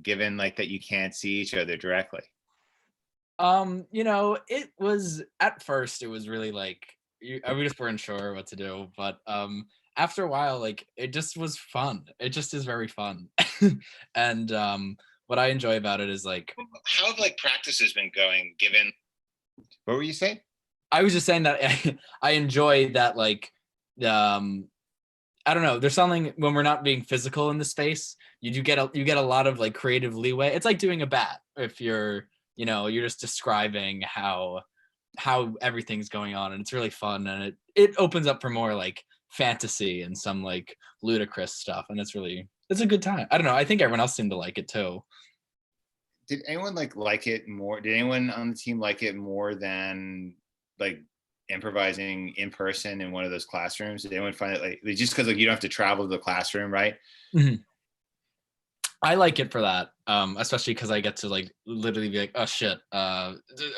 given like that you can't see each other directly? It was at first it was really like we just weren't sure what to do, but after a while, like it just was fun. It just is very fun. And what I enjoy about it is like How have like practices been going given what were you saying? I was just saying that I enjoy that like um I don't know. There's something when we're not being physical in the space, you get a lot of like creative leeway. It's like doing a bat if you're just describing how everything's going on, and it's really fun, and it opens up for more like fantasy and some like ludicrous stuff, and it's a good time. I don't know. I think everyone else seemed to like it too. Did anyone like it more? Did anyone on the team like it more than like improvising in person in one of those classrooms? Did anyone find it like just because like you don't have to travel to the classroom, right? Mhm. I like it for that, especially because I get to like literally be like, oh shit,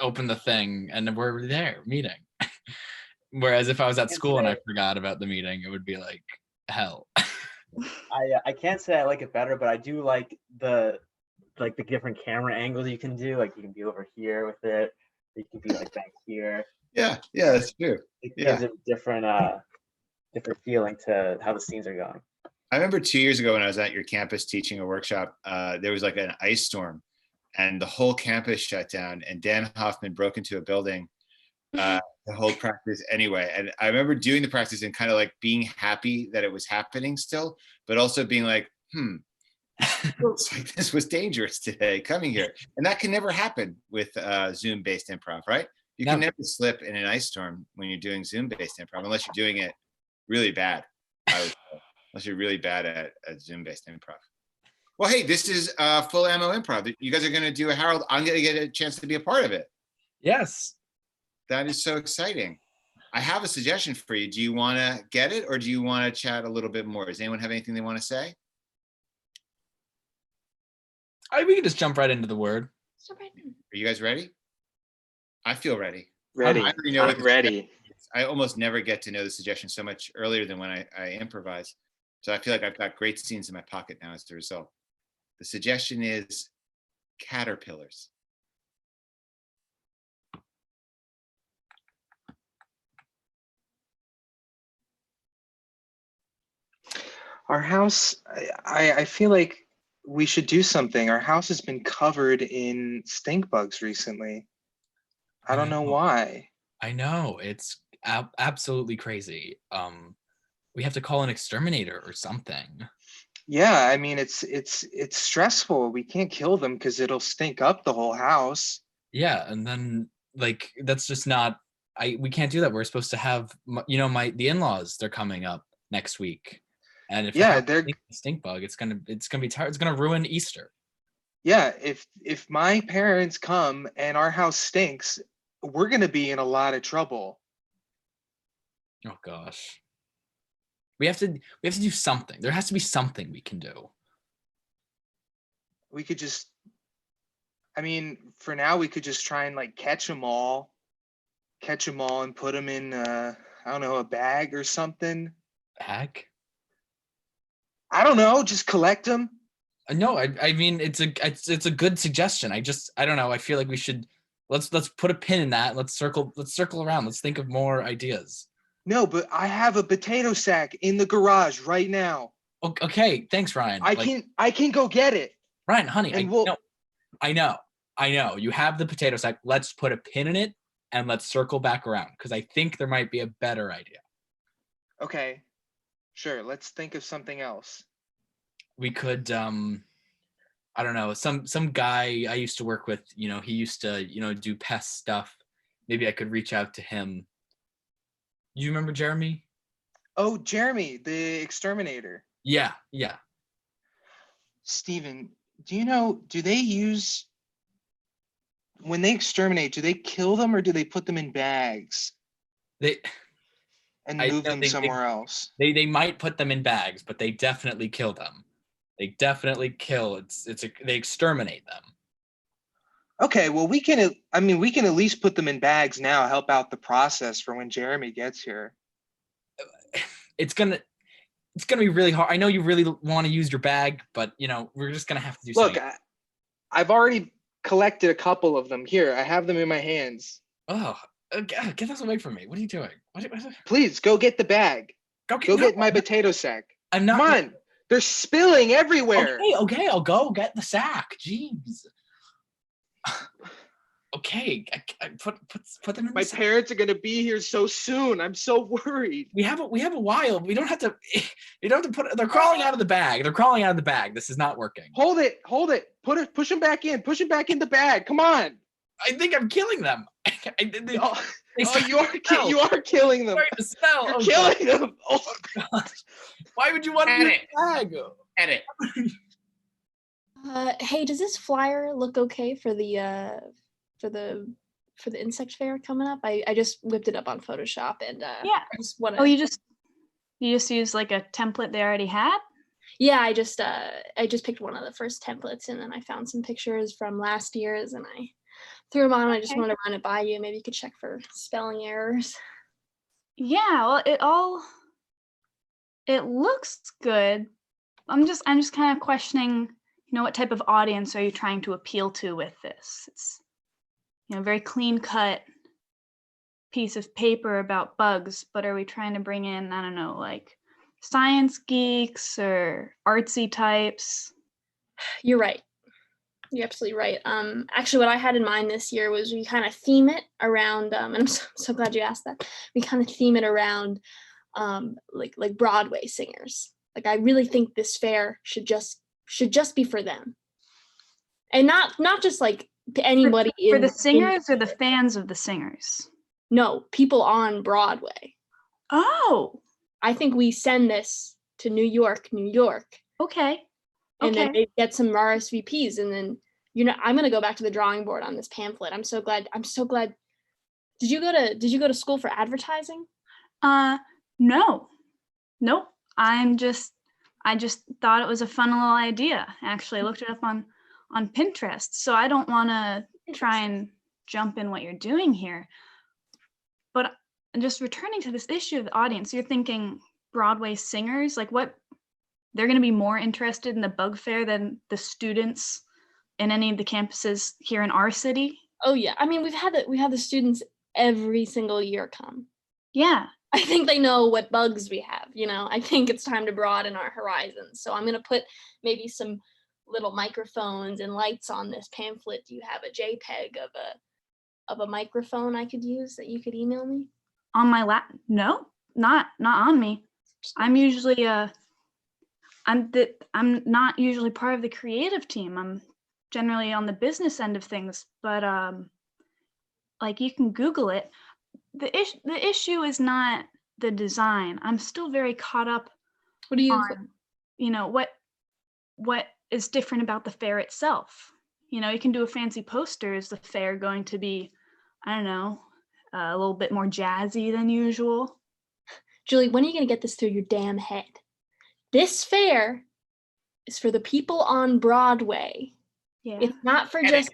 open the thing, and we're there meeting. Whereas if I was at Can't school and I say forgot about the meeting, it would be like hell. I can't say I like it better, but I do like the different camera angles you can do. Like you can be over here with it, you can be like back here. Yeah, yeah, that's true. It Yeah. gives it different feeling to how the scenes are going. I remember 2 years ago when I was at your campus teaching a workshop, there was like an ice storm and the whole campus shut down, and Dan Hoffman broke into a building to hold practice anyway. And I remember doing the practice and kind of like being happy that it was happening still, but also being like, it's like this was dangerous today coming here. And that can never happen with Zoom-based improv, right? You can never slip in an ice storm when you're doing Zoom-based improv, unless you're doing it really bad, I would say. Unless you're really bad at Zoom-based improv. Well, hey, this is full ammo improv. You guys are going to do a Harold. I'm going to get a chance to be a part of it. Yes. That is so exciting. I have a suggestion for you. Do you want to get it, or do you want to chat a little bit more? Does anyone have anything they want to say? We can just jump right into the word. Are you guys ready? I feel ready. Ready. I'm ready. I almost never get to know the suggestion so much earlier than when I improvise. So I feel like I've got great scenes in my pocket now as a result. The suggestion is caterpillars. Our house, I feel like we should do something. Our house has been covered in stink bugs recently. I don't know why. I know, it's absolutely crazy. We have to call an exterminator or something. Yeah, I mean it's stressful. We can't kill them because it'll stink up the whole house. Yeah, and then like that's just not. We can't do that. We're supposed to have the in-laws. They're coming up next week, and if they're stink bug, it's gonna be tired. It's gonna ruin Easter. Yeah, if my parents come and our house stinks, we're gonna be in a lot of trouble. Oh gosh. We have to do something. There has to be something we can do. We could just, I mean, for now we could just try and like catch them all and put them in I don't know, a bag or something. Bag? I don't know, just collect them. No, I mean it's a good suggestion. I don't know. I feel like we should let's put a pin in that. Let's circle around. Let's think of more ideas. No, but I have a potato sack in the garage right now. Okay, thanks, Ryan. I can go get it. Ryan, honey, I know. You have the potato sack. Let's put a pin in it and let's circle back around because I think there might be a better idea. Okay, sure. Let's think of something else. We could I don't know, some guy I used to work with, he used to, do pest stuff. Maybe I could reach out to him. You remember Jeremy? Oh, Jeremy, the exterminator. Yeah. Steven, do they use, when they exterminate, do they kill them or do they put them in bags? And move them somewhere else? They might put them in bags, but they definitely kill them. They definitely kill. They exterminate them. Okay, well we can at least put them in bags now, help out the process for when Jeremy gets here. It's gonna be really hard. I know you really want to use your bag, but we're just gonna have to do something. Look, I've already collected a couple of them. Here, I have them in my hands. Oh, get this away from me. What are you doing? What? Please go get the bag. Go get my potato sack. I'm not. Come on, they're spilling everywhere. Okay, I'll go get the sack. Jeez. Okay, I put them in. My parents are gonna be here so soon. I'm so worried. We have a while. We don't have to. You don't have to put. They're crawling out of the bag. They're crawling out of the bag. This is not working. Hold it. Push them back in. Push them back in the bag. Come on. I think I'm killing them. You are killing them. To smell. You're killing them. Oh gosh. Why would you want to be in the bag? Edit. Hey, does this flyer look okay for the insect fair coming up? I just whipped it up on Photoshop and yeah. I just want to. Oh, you just used like a template they already had? Yeah, I just picked one of the first templates and then I found some pictures from last year's and I threw them on. I just wanted to run it by you. Maybe you could check for spelling errors. Yeah, well, it looks good. I'm just kind of questioning, what type of audience are you trying to appeal to with this? It's, very clean cut piece of paper about bugs, but are we trying to bring in, I don't know, like science geeks or artsy types? You're right. You're absolutely right. Actually, what I had in mind this year was we kind of theme it around, and I'm so glad you asked that. We kind of theme it around, like Broadway singers. Like I really think this fair should just be for them, and not just like anybody for the singers or the fans of the singers. No, people on Broadway. Oh, I think we send this to New York. Okay. And then they get some RSVPs, and then I'm gonna go back to the drawing board on this pamphlet. I'm so glad. Did you go to school for advertising? No. Nope. I just thought it was a fun little idea. Actually, I looked it up on Pinterest. So I don't want to try and jump in what you're doing here. But just returning to this issue of the audience, you're thinking Broadway singers, like what? They're going to be more interested in the bug fair than the students in any of the campuses here in our city. Oh yeah, I mean we have the students every single year come. Yeah, I think they know what bugs we have. I think it's time to broaden our horizons. So I'm going to put maybe some little microphones and lights on this pamphlet. Do you have a JPEG of a microphone I could use that you could email me? On my lap? No, not on me. I'm usually I'm not usually part of the creative team. I'm generally on the business end of things, but like you can Google it. The issue is not the design. I'm still very caught up on, what is different about the fair itself. You can do a fancy poster. Is the fair going to be, I don't know, a little bit more jazzy than usual? Julie, when are you going to get this through your damn head? This fair is for the people on Broadway. Yeah. It's not for just...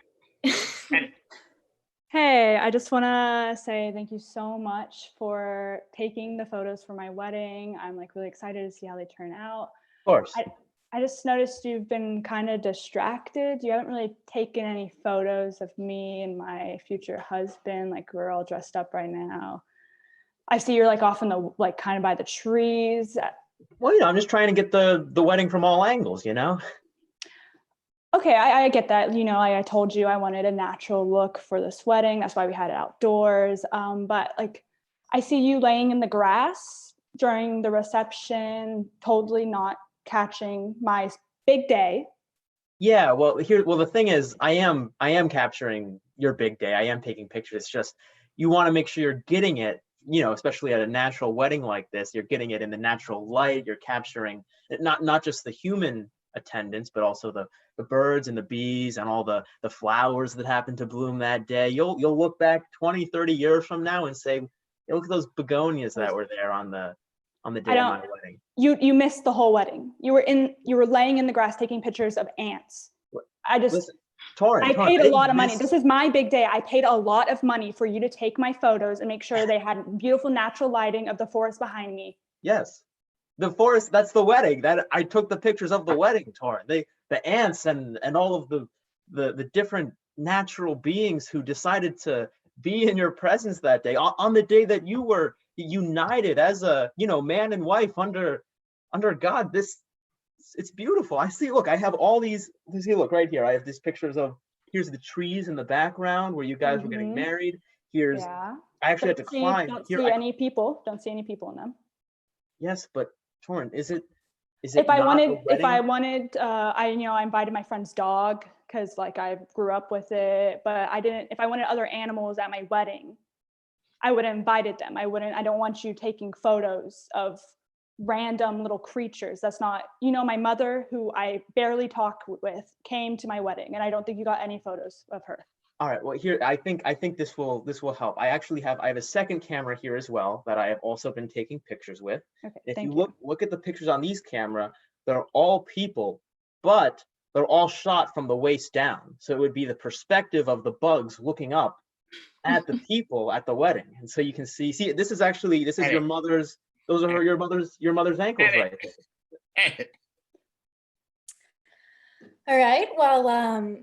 Hey, I just want to say thank you so much for taking the photos for my wedding. I'm really excited to see how they turn out. Of course. I just noticed you've been kind of distracted. You haven't really taken any photos of me and my future husband. We're all dressed up right now. I see you're off in the kind of by the trees. Well, I'm just trying to get the wedding from all angles, Okay, I get that. I told you I wanted a natural look for this wedding. That's why we had it outdoors. But I see you laying in the grass during the reception, totally not catching my big day. Yeah, well, the thing is, I am capturing your big day. I am taking pictures. It's just you want to make sure you're getting it, especially at a natural wedding like this, you're getting it in the natural light. You're capturing not just the human attendance, but also the birds and the bees and all the flowers that happen to bloom that day. You'll look back 20, 30 years from now and say, look at those begonias that were there on the day of my wedding. You missed the whole wedding. You were laying in the grass taking pictures of ants. Listen, Torin, I paid a lot of money. This is my big day. I paid a lot of money for you to take my photos and make sure they had beautiful natural lighting of the forest behind me. Yes. The forest, that's the wedding. That I took the pictures of the wedding, Torin. The ants and all of the different natural beings who decided to be in your presence that day, on the day that you were united as a, man and wife under God. It's beautiful. I see, look, I have all these, see, look right here. I have these pictures of, here's the trees in the background where you guys were getting married. Here's, Yeah. I actually had to climb. Don't Here, see any people. Don't see any people in them. yes, but Torrin, is it If I not a wanted, I invited my friend's dog because like I grew up with it, but I didn't. If I wanted other animals at my wedding, I would have invited them. I don't want you taking photos of random little creatures. That's not, my mother, who I barely talk with, came to my wedding, and I don't think you got any photos of her. All right. Well, here, I think this will help. I have a second camera here as well that I have also been taking pictures with. Okay, If thank you look at the pictures on these camera, they're all people, but they're all shot from the waist down. So it would be the perspective of the bugs looking up at the people at the wedding. And so you can see, this is your mother's, those are your mother's ankles right there. All right. Well,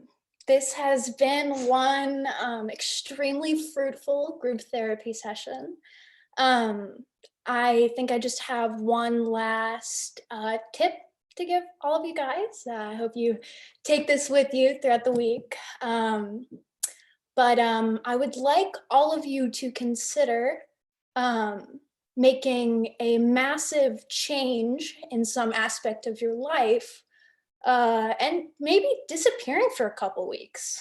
this has been one extremely fruitful group therapy session. I think I just have one last tip to give all of you guys. I hope you take this with you throughout the week. But I would like all of you to consider making a massive change in some aspect of your life, and maybe disappearing for a couple weeks,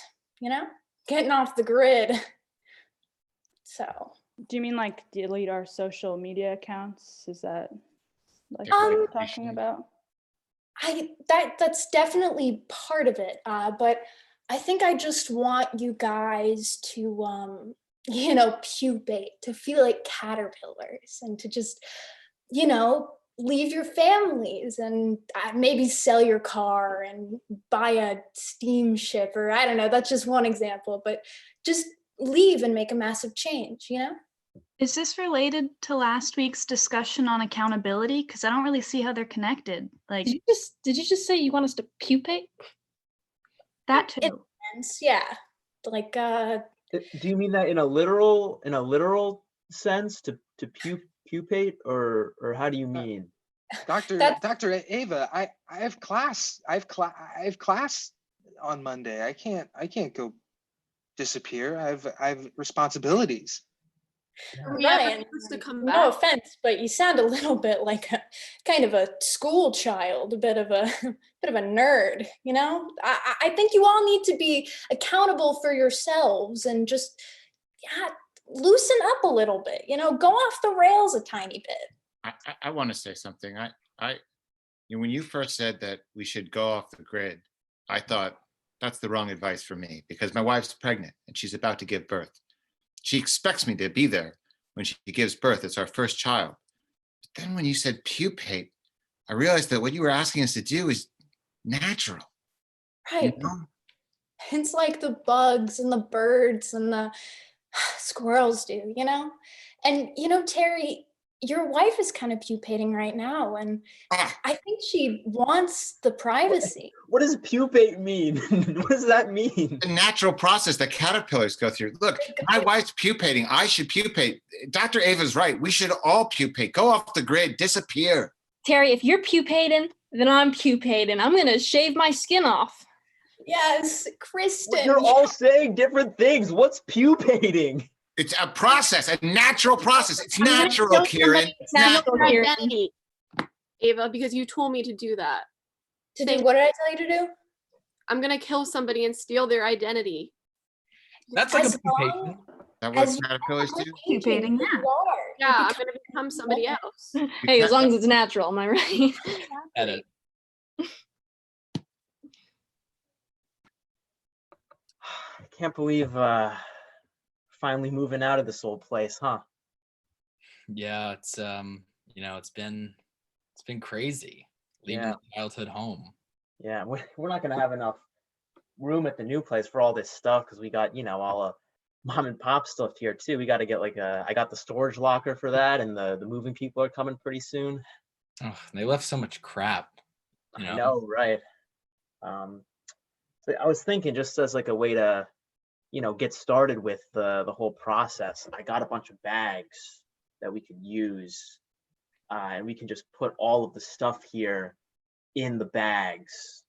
getting off the grid. So. Do you mean like delete our social media accounts? Is that like what you're talking about? That's definitely part of it, but I think I just want you guys to pupate, to feel like caterpillars, and to just leave your families and maybe sell your car and buy a steamship, or I don't know, that's just one example, but just leave and make a massive change. Is this related to last week's discussion on accountability? Because I don't really see how they're connected. Like, did you just say you want us to pupate? That too. In a sense, yeah. Like, do you mean that in a literal sense, to pupate, or how do you mean? Dr. Ava, I have class. I have class on Monday. I can't go disappear. I have responsibilities. Ryan, no offense, but you sound a little bit like a kind of a school child, a bit of a nerd. I think you all need to be accountable for yourselves and just loosen up a little bit. Go off the rails a tiny bit. I want to say something. When you first said that we should go off the grid, I thought that's the wrong advice for me, because my wife's pregnant and she's about to give birth. She expects me to be there when she gives birth. It's our first child. But then when you said pupate, I realized that what you were asking us to do is natural. Right. It's like the bugs and the birds and the squirrels do, And, Terry, your wife is kind of pupating right now, and I think she wants the privacy. What does pupate mean? What does that mean? The natural process that caterpillars go through. Look, my wife's pupating. I should pupate. Dr. Ava's right. We should all pupate. Go off the grid. Disappear. Terry, if you're pupating, then I'm pupating. I'm going to shave my skin off. Yes, Kristen. Well, you're all saying different things. What's pupating? It's a process, a natural process. It's natural, Kieran. It's natural, Kieran. Identity, Ava, because you told me to do that. What did I tell you to do? I'm gonna kill somebody and steal their identity. That's like a pupation. That what caterpillars do? Pupating, Yeah, I'm gonna become somebody else. Hey, as long as it's natural, am I right? Edit. I can't believe finally moving out of this old place, huh? Yeah, it's it's been crazy leaving the childhood home. Yeah, we're not gonna have enough room at the new place for all this stuff, because we got all the mom and pop stuff here too. We got to get I got the storage locker for that, and the moving people are coming pretty soon. Oh, they left so much crap. I know, right? So I was thinking just as like a way to, get started with the whole process. I got a bunch of bags that we could use, and we can just put all of the stuff here in the bags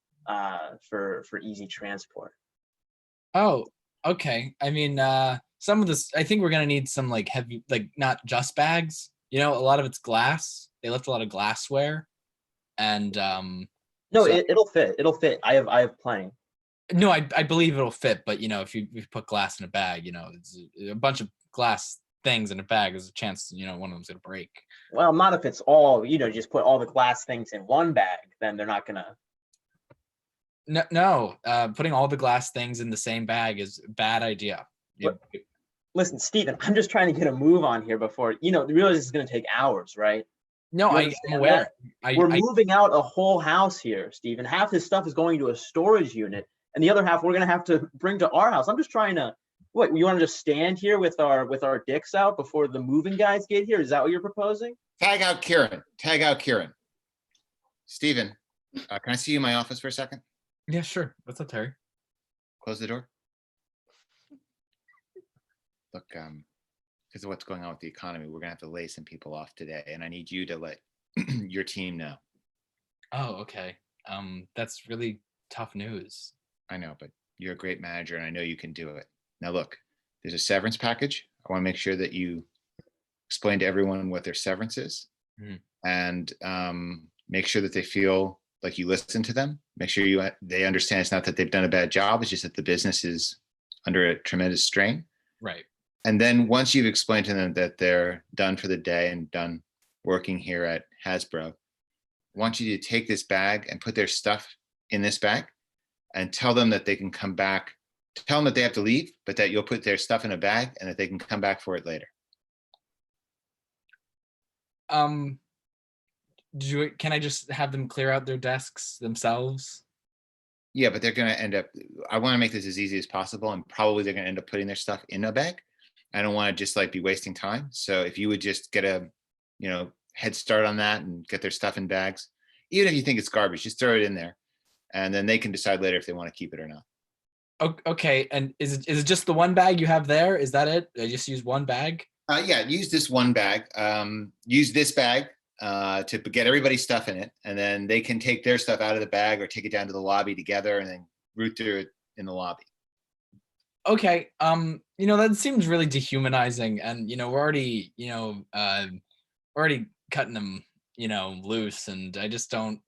for easy transport. Oh, okay. I mean, some of this, I think we're gonna need some like heavy, like not just bags. You know, a lot of it's glass. They left a lot of glassware, and No, so it'll fit. It'll fit. I have plenty. no, I believe it'll fit. But you know, if you put glass in a bag, you know, it's a bunch of glass things in a bag. There's a chance, you know, one of them's gonna break. Well, not if it's all, just put all the glass things in one bag, then they're not gonna. No, putting all the glass things in the same bag is a bad idea. Listen, Stephen, I'm just trying to get a move on here before, realize this is gonna take hours, right? No, You I'm understand aware. We're moving out a whole house here, Stephen. Half this stuff is going to a storage unit, and the other half we're gonna have to bring to our house. I'm just trying to. What, you want to just stand here with our dicks out before the moving guys get here? Is that what you're proposing? Tag out Kieran. Tag out Kieran. Stephen, can I see you in my office for a second? Yeah, sure. What's up, Terry? Close the door. Look, because of what's going on with the economy, we're gonna have to lay some people off today, and I need you to let your team know. Oh, okay. That's really tough news. I know, but you're a great manager, and I know you can do it. Now, look, there's a severance package. I want to make sure that you explain to everyone what their severance is, and make sure that they feel like you listen to them. Make sure they understand it's not that they've done a bad job. It's just that the business is under a tremendous strain. Right. And then once you've explained to them that they're done for the day and done working here at Hasbro, I want you to take this bag and put their stuff in this bag and tell them that they can come back. Tell them that they have to leave, but that you'll put their stuff in a bag and that they can come back for it later. Can I just have them clear out their desks themselves? Yeah, but they're going to end up, I want to make this as easy as possible, and probably they're going to end up putting their stuff in a bag. I don't want to just like be wasting time. So if you would just get a, head start on that and get their stuff in bags, even if you think it's garbage, just throw it in there, and then they can decide later if they want to keep it or not. Okay, and is it just the one bag you have there? Is that it? I just use one bag? Yeah, use this one bag. Use this bag to get everybody's stuff in it, and then they can take their stuff out of the bag or take it down to the lobby together and then root through it in the lobby. Okay, that seems really dehumanizing, and we're already, already cutting them, loose, and I don't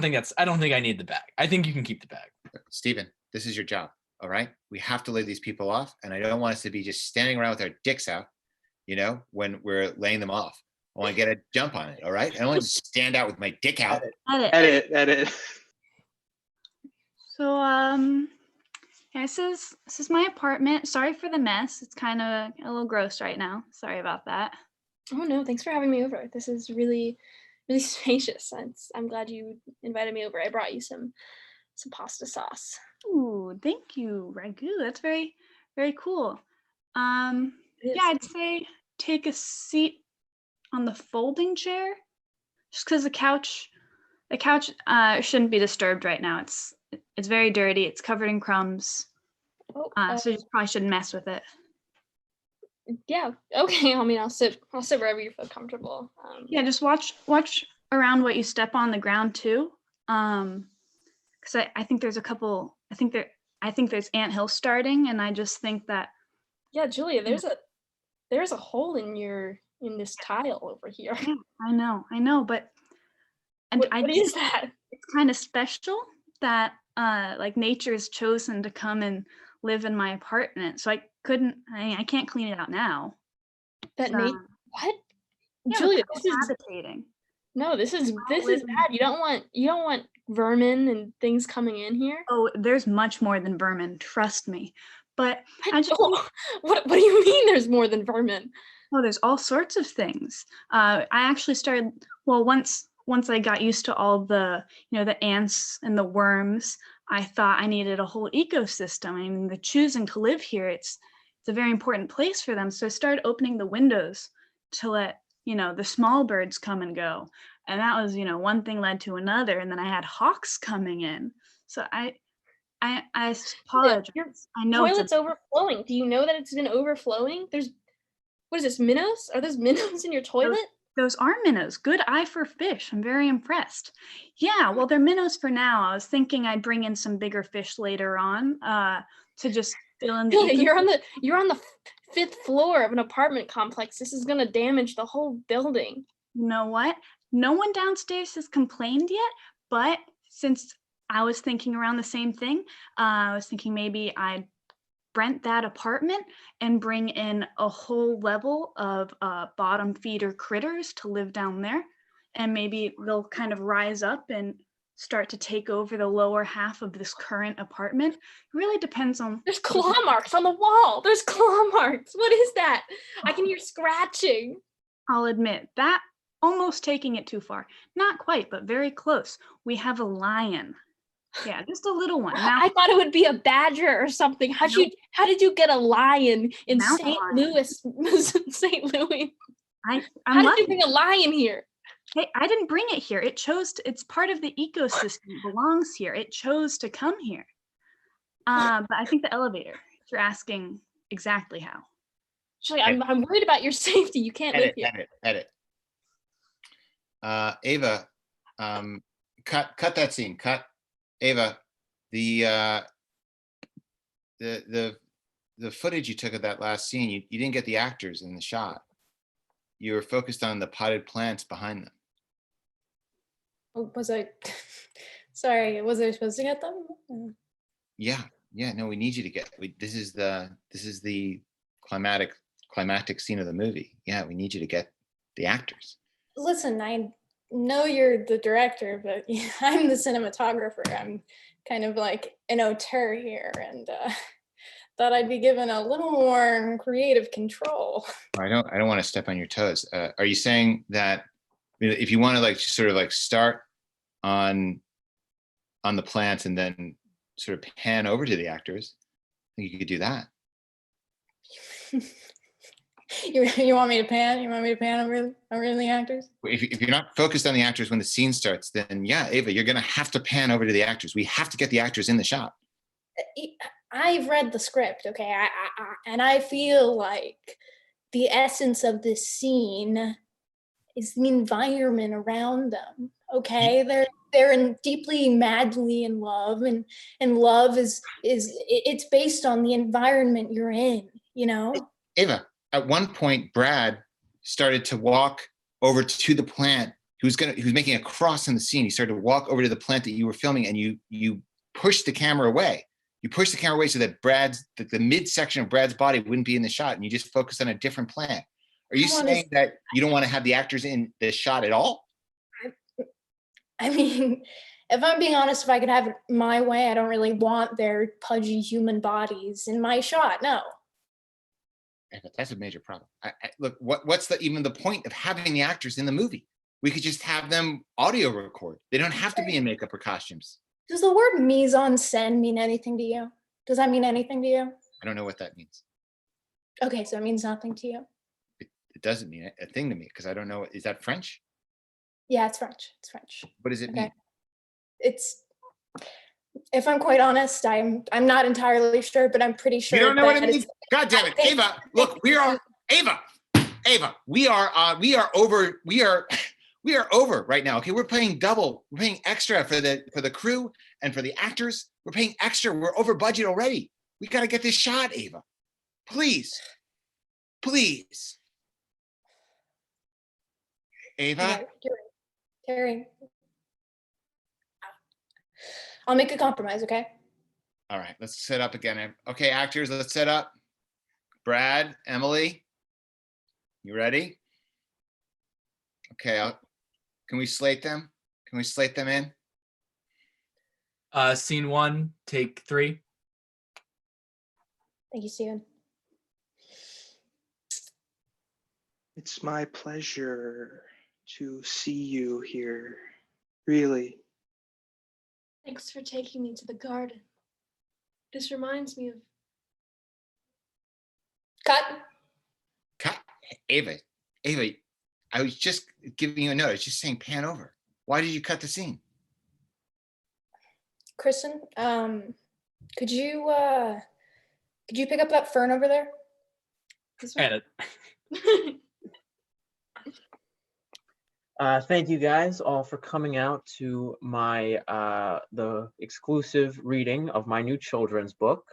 think I need the bag. I think you can keep the bag. Stephen, this is your job, all right? We have to lay these people off, and I don't want us to be just standing around with our dicks out, when we're laying them off. I want to get a jump on it, all right? I don't want to stand out with my dick out. Edit. So, yeah, this is my apartment. Sorry for the mess. It's kind of a little gross right now. Sorry about that. Oh no, thanks for having me over. This is really, really spacious. I'm glad you invited me over. I brought you some pasta sauce. Ooh, thank you, Ragu. That's very, very cool. Yeah, I'd say take a seat on the folding chair, just because the couch shouldn't be disturbed right now. It's very dirty. It's covered in crumbs. So you probably shouldn't mess with it. Yeah. Okay. I mean, I'll sit wherever you feel comfortable. Yeah, just watch around what you step on the ground too. Because I think there's a couple. I think there's anthill starting, and I just think that. Yeah, Julia, there's a hole in this tile over here. Yeah, I know, but what is that? It's kind of special that like nature has chosen to come and live in my apartment. So I can't clean it out now. What? Yeah, Julia, this is habitating. No, this is bad. You don't want vermin and things coming in here. Oh, there's much more than vermin, trust me. But what do you mean there's more than vermin? Oh, there's all sorts of things. I actually started, well, once I got used to all the, the ants and the worms, I thought I needed a whole ecosystem. I mean, they're choosing to live here. It's a very important place for them. So I started opening the windows to let, the small birds come and go. And that was, one thing led to another. And then I had hawks coming in. So I apologize. I know Toilet's overflowing. Do you know that it's been overflowing? What is this, minnows? Are those minnows in your toilet? Those are minnows. Good eye for fish. I'm very impressed. Yeah, well, they're minnows for now. I was thinking I'd bring in some bigger fish later on to just fill in the You're on the 5th floor of an apartment complex. This is gonna damage the whole building. You know what? No one downstairs has complained yet, but since I was thinking around the same thing, I was thinking maybe I'd rent that apartment and bring in a whole level of bottom feeder critters to live down there. And maybe they'll kind of rise up and start to take over the lower half of this current apartment. It really depends on. There's claw marks on the wall. There's claw marks. What is that? I can hear scratching. I'll admit that almost taking it too far. Not quite, but very close. We have a lion. Yeah, just a little one. Now, I thought it would be a badger or something. How did you get a lion in Mountain St. lion. Louis? St. Louis. I'm How did lucky. you bring a lion here? Hey, I didn't bring it here. It's part of the ecosystem. It belongs here. It chose to come here. But I think the elevator, if you're asking exactly how. Actually, I'm worried about your safety. You can't live here. Edit. Ava, cut that scene. Cut. Ava, the footage you took of that last scene, you didn't get the actors in the shot. You were focused on the potted plants behind them. Oh, was I? Sorry, was I supposed to get them? Yeah. No, we need you to get. This is the climactic scene of the movie. Yeah, we need you to get the actors. Listen, I know you're the director, but I'm the cinematographer. I'm kind of like an auteur here, and thought I'd be given a little more creative control. I don't want to step on your toes. Are you saying that if you want to like sort of like start on the plants and then sort of pan over to the actors, I think you could do that. You want me to pan? You want me to pan over the actors? If you're not focused on the actors when the scene starts, then yeah, Ava, you're gonna have to pan over to the actors. We have to get the actors in the shot. I've read the script, okay, and I feel like the essence of this scene is the environment around them. Okay, they're deeply, madly in love, and love is it's based on the environment you're in. You know, Ava. At one point, Brad started to walk over to the plant. He was making a cross in the scene. He started to walk over to the plant that you were filming, and you pushed the camera away. You pushed the camera away so that the midsection of Brad's body wouldn't be in the shot, and you just focused on a different plant. Are you saying that you don't want to have the actors in the shot at all? I mean, if I'm being honest, if I could have it my way, I don't really want their pudgy human bodies in my shot. No. That's a major problem. Look, what's even the point of having the actors in the movie? We could just have them audio record. They don't have to be in makeup or costumes. Does the word mise en scène mean anything to you? Does that mean anything to you? I don't know what that means. Okay, so it means nothing to you. It doesn't mean a thing to me because I don't know. Is that French? Yeah, it's French. It's French. What does it mean? It's. If I'm quite honest, I'm not entirely sure, but I'm pretty sure. You don't know what it means? God damn it, Ava! Look, we are Ava. We are over right now. Okay, we're paying double. We're paying extra for the crew and for the actors. We're paying extra. We're over budget already. We got to get this shot, Ava. Please. Ava. Terry. I'll make a compromise, okay? All right, let's set up again. Okay, actors, let's set up. Brad, Emily, you ready? Okay, can we slate them? Can we slate them in? Scene 1, take 3. Thank you, Steven. It's my pleasure to see you here. Really. Thanks for taking me to the garden. This reminds me of... Cut. Ava, I was just giving you a note. I was just saying pan over. Why did you cut the scene? Kristen, Could you pick up that fern over there? Edit. Thank you guys all for coming out to my the exclusive reading of my new children's book.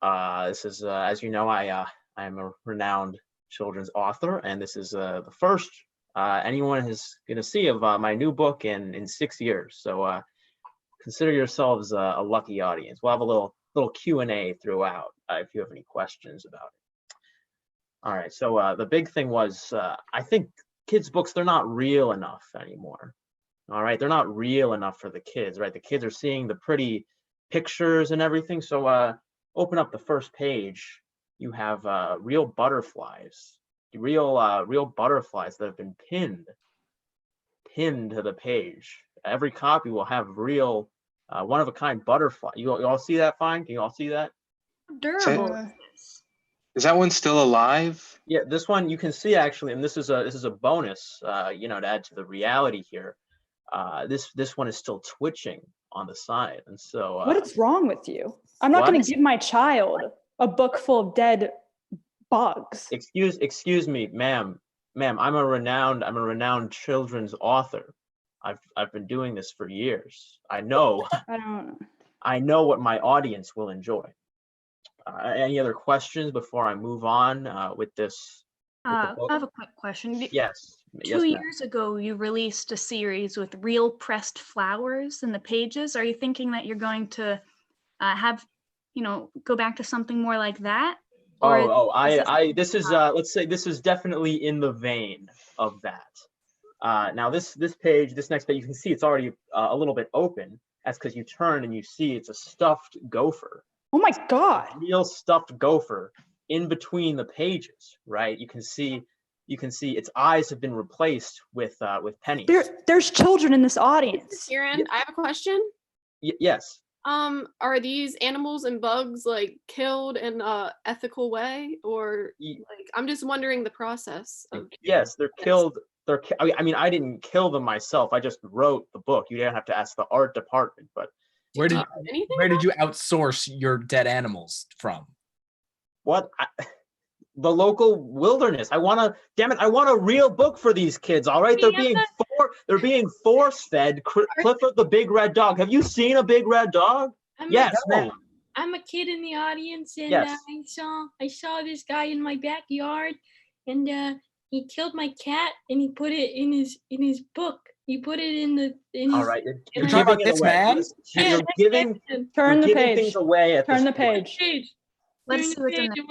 This is, as you know, I am a renowned children's author, and this is the first anyone is going to see of my new book in 6 years. So consider yourselves a lucky audience. We'll have a little Q&A throughout if you have any questions about it. All right. So the big thing was I think kids' books, they're not real enough anymore. All right. They're not real enough for the kids, right? The kids are seeing the pretty pictures and everything. So open up the first page. You have real butterflies, real butterflies that have been pinned to the page. Every copy will have real one-of-a-kind butterfly. You all see that fine? Can you all see that? Durable. Is that one still alive? Yeah, this one you can see actually, and this is a bonus, you know, to add to the reality here. This one is still twitching on the side, and so. What is wrong with you? I'm not going to give my child a book full of dead bugs. Excuse me, ma'am. I'm a renowned children's author. I've been doing this for years. I know what my audience will enjoy. Any other questions before I move on with this? I have a quick question. Yes. 2 years ago, you released a series with real pressed flowers in the pages. Are you thinking that you're going to have, go back to something more like that? This is let's say this is definitely in the vein of that. Now this next page, you can see it's already a little bit open. That's because you turn and you see it's a stuffed gopher. Oh my God! Real stuffed gopher in between the pages, right? You can see its eyes have been replaced with pennies. There's children in this audience. Kieran, I have a question. Yes. Are these animals and bugs like killed in a ethical way, or like I'm just wondering the process of? Yes, they're killed. I mean, I didn't kill them myself. I just wrote the book. You didn't have to ask the art department, but. Where did you outsource your dead animals from? What? The local wilderness. I want a real book for these kids. All right, they're being force-fed Clifford the Big Red Dog. Have you seen a big red dog? Yes, ma'am. I'm a kid in the audience, and yes. I saw this guy in my backyard, and he killed my cat, and he put it in his book. He put it in his. All right, you're giving this man. You're giving. Turn the page. Things away at Turn this the page. Let's see what's in there.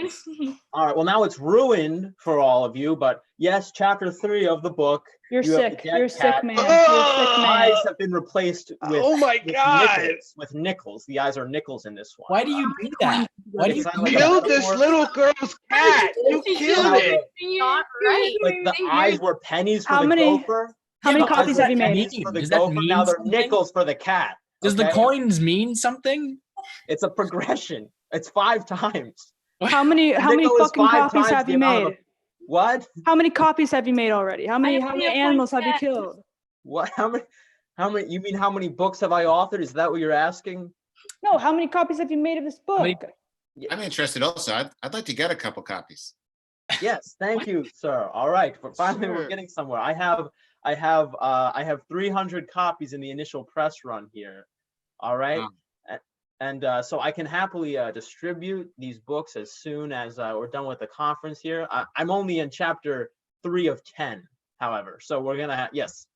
All right. Well, now it's ruined for all of you. But yes, chapter 3 of the book. You're sick. You're sick, man. Eyes have been replaced with. Oh my God! With nickels. The eyes are nickels in this one. Why do you do that? Why do you kill this little girl's cat? You killed it. Not right. Like the eyes were pennies for the gopher. How many copies have you made? Does that mean now they're nickels for the cat. Does the coins mean something? It's a progression. It's 5 times. How many fucking copies have you made? What? How many copies have you made already? How many animals have you killed? What? How many? You mean how many books have I authored? Is that what you're asking? No. How many copies have you made of this book? I'm interested also. I'd like to get a couple copies. Yes, thank you, sir. All right, finally we're getting somewhere. I have 300 copies in the initial press run here. All right. And so I can happily distribute these books as soon as we're done with the conference here. I'm only in chapter 3 of 10, however. So we're gonna have, yes.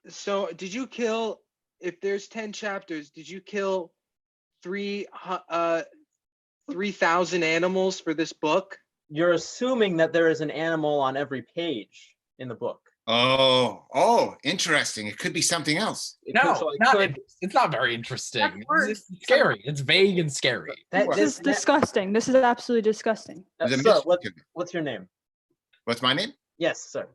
So did you kill, if there's 10 chapters, did you kill 3,000 animals for this book? You're assuming that there is an animal on every page in the book. Oh, interesting. It could be something else. It's not very interesting. It's scary. It's vague and scary. This is disgusting. This is absolutely disgusting. Sir, what's your name? What's my name? Yes, sir.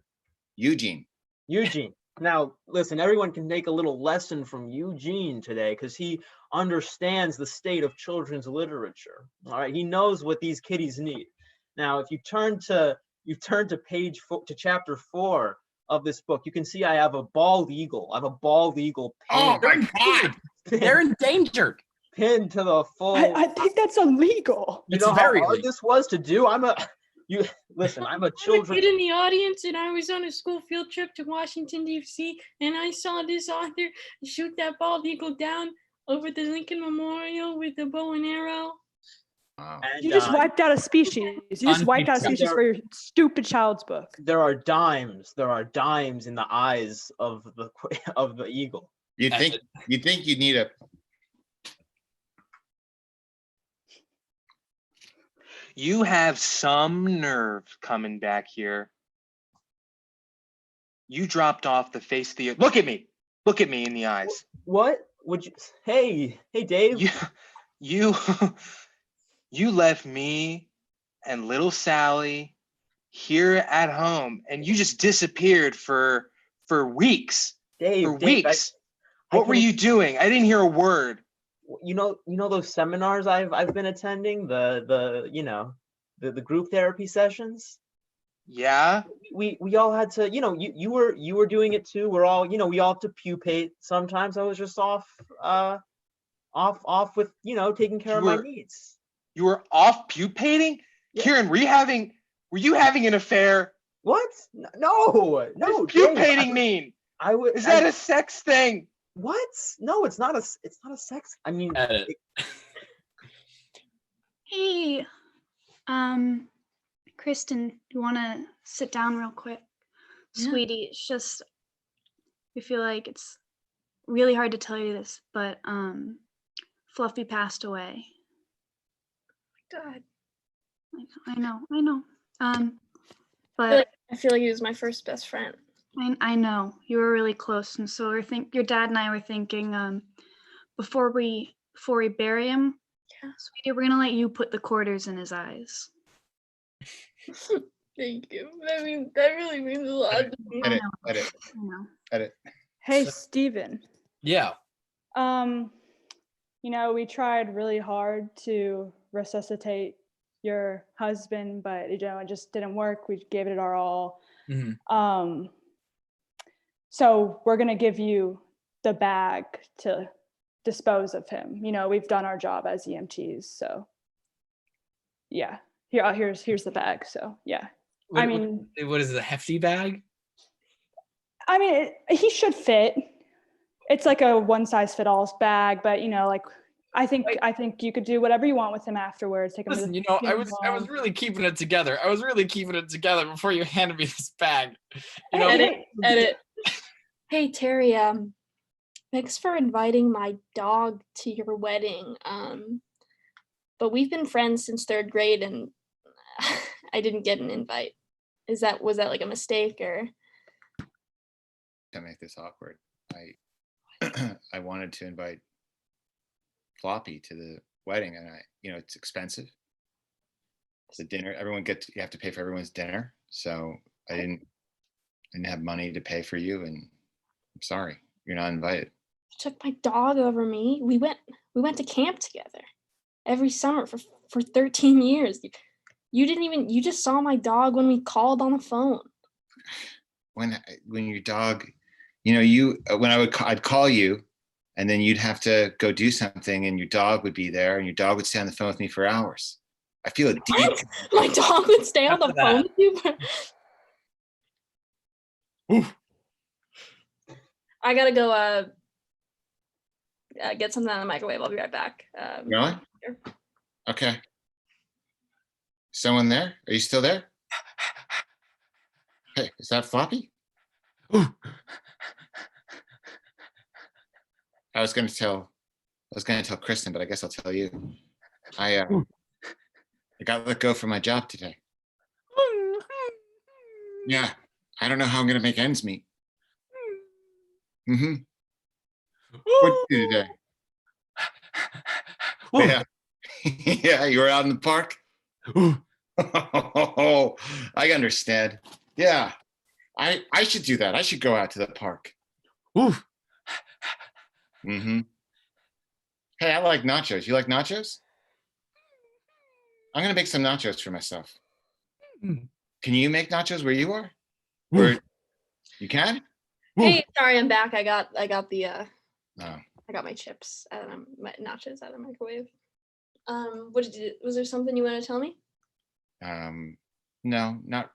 Eugene. Eugene. Now, listen, everyone can take a little lesson from Eugene today because he understands the state of children's literature. All right, he knows what these kiddies need. Now, if you turn to chapter 4 of this book, you can see I have a bald eagle. I have a bald eagle painted. Oh my God! They're endangered. pinned to the full. I think that's illegal. You It's know how very hard legal. this was to do? Listen, I'm a I'm a children. kid in the audience, and I was on a school field trip to Washington, D.C., and I saw this author shoot that bald eagle down over the Lincoln Memorial with a bow and arrow. Wow. And, You just wiped out a species. You just wiped out a Unfeatured. species for your stupid child's book. there are dimes. There are dimes in the eyes of the eagle. You That's think you need a You have some nerve coming back here. You dropped off the face of the earth. Look at me. Look at me in the eyes. What would you? Hey, Dave. You you left me and little Sally here at home, and you just disappeared for weeks. Dave. For Dave, weeks. I What were can- you doing? I didn't hear a word. You know those seminars I've been attending, the group therapy sessions. Yeah. We all had to, you were doing it too. We're all, we all have to pupate sometimes. I was just off with, taking care of my needs. You were off pupating? Yeah. Kieran, were you having an affair? What? No. What does Dave, pupating mean? I would. Is that a sex thing? what? No, it's not a sex. I mean, Edit. Hey, Kristen, you want to sit down real quick? Yeah. Sweetie, it's just, we feel like it's really hard to tell you this, but Fluffy passed away. God, I know. I But feel like he was my first best friend. I know you were really close, and so your dad and I were thinking, before we bury him, Yeah. sweetie, we're gonna let you put the quarters in his eyes. Thank you. That really means a lot to me. edit, know. edit, I know. edit. Hey, So- Steven. Yeah. We tried really hard to resuscitate your husband, but it just didn't work. We gave it our all. Mhm. So we're gonna give you the bag to dispose of him. We've done our job as EMTs, so yeah. Here's the bag. So yeah. What is it, a hefty bag? He should fit. It's like a one size fit all bag, but I think you could do whatever you want with him afterwards. Take him Listen, to the I funeral was home. really keeping it together. I was really keeping it together before you handed me this bag. Edit. Hey Terry, thanks for inviting my dog to your wedding. But we've been friends since 3rd grade, and I didn't get an invite. Was that like a mistake, or? To make this awkward, I wanted to invite Floppy to the wedding, and it's expensive. It's a dinner. You have to pay for everyone's dinner. So I didn't have money to pay for you, and I'm sorry, you're not invited. You took my dog over me. We went to camp together every summer for 13 years. You just saw my dog when we called on the phone. When your dog, I'd call you, and then you'd have to go do something, and your dog would be there, and your dog would stay on the phone with me for hours. I feel it deep. What? My dog would stay on the After phone with you? Oof. I gotta go get something out of the microwave. I'll be right back. Really? Sure. Okay. Someone there? Are you still there? Hey, is that Floppy? Ooh. I was gonna tell Kristen, but I guess I'll tell you. I got let go from my job today. Yeah, I don't know how I'm gonna make ends meet. Mm-hmm. What'd you do today? Ooh. Yeah. Yeah, you were out in the park? Ooh. Oh, I understand. Yeah. I should do that. I should go out to the park. Ooh. Mm-hmm. Hey, I like nachos. You like nachos? I'm gonna make some nachos for myself. Mm. Can you make nachos where you are? Ooh. Or you can? Hey, sorry, I'm back. I got the Oh. I got my chips out of my nachos out of the microwave. What did you? Was there something you want to tell me? No, not.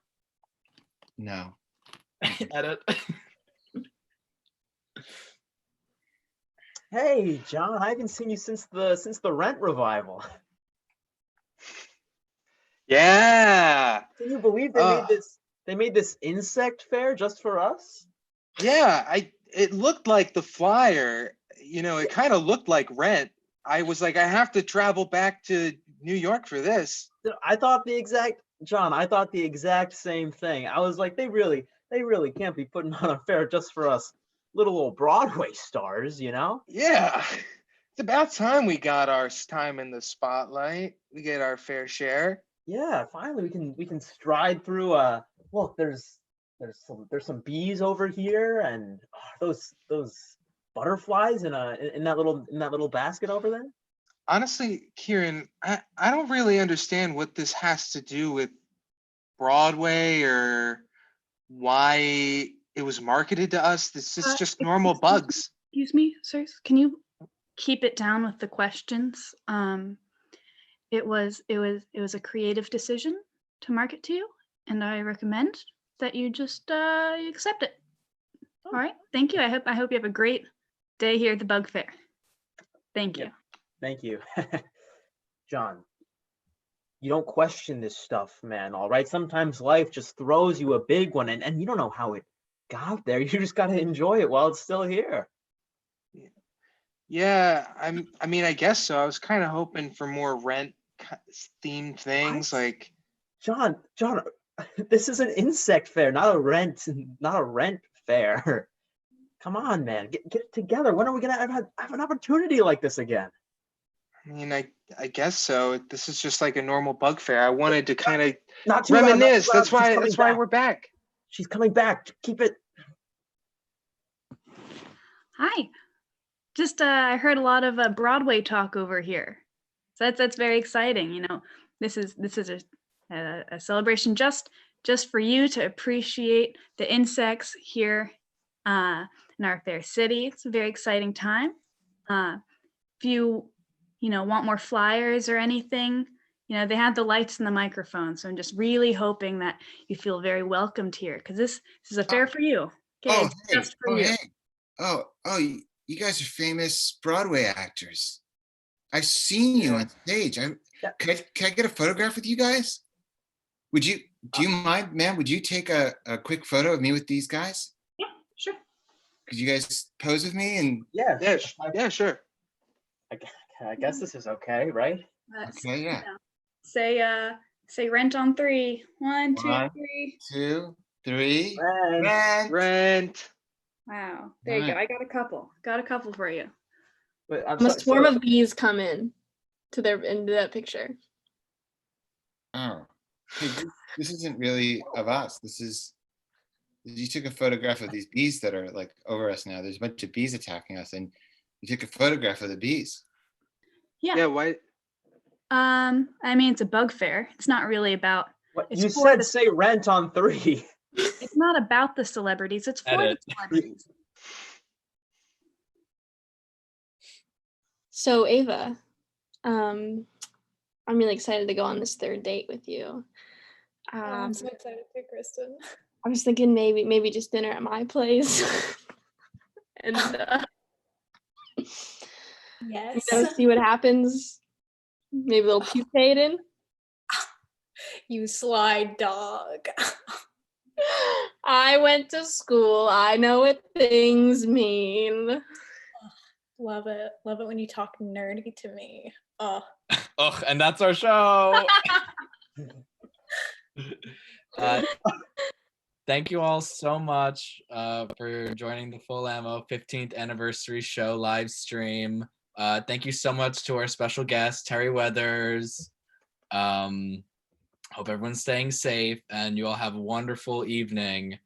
No. Edit. Hey, John, I haven't seen you since the Rent revival. Yeah. Can you believe they made this? They made this insect fair just for us. Yeah, it looked like the flyer, it kind of looked like Rent. I was like, I have to travel back to New York for this. I thought the exact same thing. I was like, they really can't be putting on a fair just for us little old Broadway stars, Yeah. It's about time we got our time in the spotlight. We get our fair share. Yeah, finally we can stride through. Look, there's some bees over here, and those butterflies in that little basket over there. Honestly, Kieran, I don't really understand what this has to do with Broadway or why it was marketed to us. This is just normal bugs. Excuse me, sir. Can you keep it down with the questions? It was a creative decision to market to you, and I recommend that you just you accept it. All right. Thank you. I hope you have a great day here at the Bug Fair. Thank you. Yeah. Thank you. John, you don't question this stuff, man, all right? Sometimes life just throws you a big one, and you don't know how it got there. You just got to enjoy it while it's still here. Yeah, I mean, I guess so. I was kind of hoping for more Rent themed things. What? Like, John, this is an insect fair, not a rent fair. Come on, man, get it together. When are we gonna have an opportunity like this again? I mean, I guess so. This is just like a normal bug fair. I wanted to kind of Not too loud, reminisce. not too loud. That's why we're back. She's coming back. Keep it. Hi. Just I heard a lot of Broadway talk over here, so that's very exciting. This is a celebration just for you to appreciate the insects here in our fair city. It's a very exciting time. If you want more flyers or anything, they have the lights and the microphone. So I'm just really hoping that you feel very welcomed here, because this is a fair for you. Okay, it's just for you. Hey. Oh, you guys are famous Broadway actors. I've seen you on stage. Can I get a photograph with you guys? Do you mind, ma'am? Would you take a quick photo of me with these guys? Yeah, sure. Could you guys pose with me? And Yeah, sure. I guess this is okay, right? okay, yeah. Say Rent on 3. 1, 2, 1, 3. 2, 3. Rent. Wow. There you go. I got a couple. Got a couple for you. But A swarm of bees come in into that picture. Oh, hey, this isn't really of us. You took a photograph of these bees that are like over us now. There's a bunch of bees attacking us, and you took a photograph of the bees. Yeah. Yeah, why? I mean, it's a bug fair. It's not really about. What you said? Say Rent on 3. It's not about the celebrities. It's for the celebrities. So Ava, I'm really excited to go on this third date with you. I'm so excited too, Kristen. I was thinking maybe just dinner at my place. And yes. See what happens. Maybe a little puke in. You sly dog. I went to school. I know what things mean. Love it. Love it when you talk nerdy to me. Oh. And that's our show. Thank you all so much for joining the Full Ammo 15th anniversary show live stream. Thank you so much to our special guest, Terry Weathers. Hope everyone's staying safe and you all have a wonderful evening.